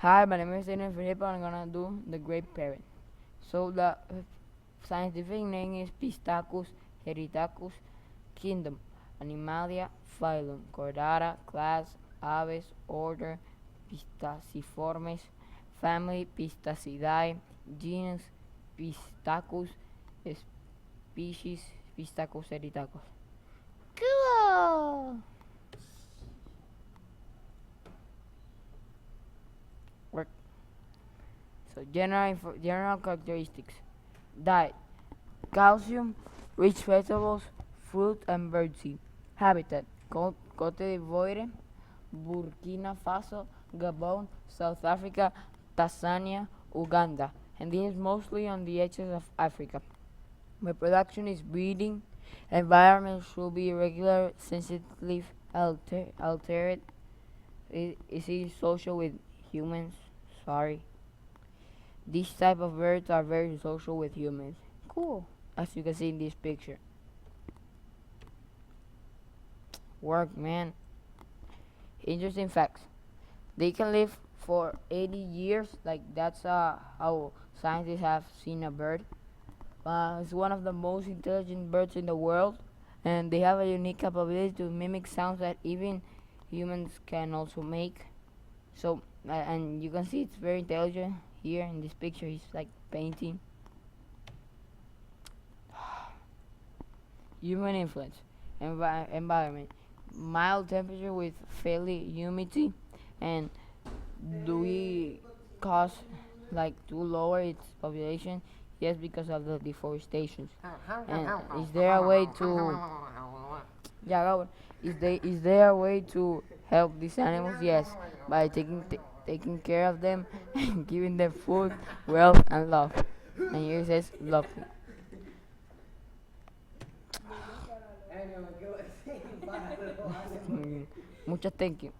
Hi, my name is Daniel Felipe. I'm gonna do the great parrot. So the scientific name is Pistacus heritacus, kingdom, Animalia, phylum, Chordata, class, Aves, order, Pistaciformes, family, Pistacidae, genus, Pistacus, species, Pistacus heritacus. Cool. Work. So general characteristics. Diet: calcium, rich vegetables, fruit and birdseed. Habitat: Cote d'Ivoire, Burkina Faso, Gabon, South Africa, Tanzania, Uganda, and this is mostly on the edges of Africa. Reproduction is breeding. Environment should be regular, sensitive, altered. Is it social with humans? Sorry. These type of birds are very social with humans. Cool. As you can see in this picture. Work, man. Interesting facts. They can live for 80 years. Like that's how scientists have seen a bird. It's one of the most intelligent birds in the world, and they have a unique capability to mimic sounds that even humans can also make. So, and you can see it's very intelligent here in this picture. He's like painting. Human influence, environment, mild temperature with fairly humidity, and do we cause like to lower its population? Yes, because of the deforestation. And is there a way to yeah, is there a way to help these animals? Yes, by taking care of them and giving them food, wealth, and love. And here it says love. Muchas thank you.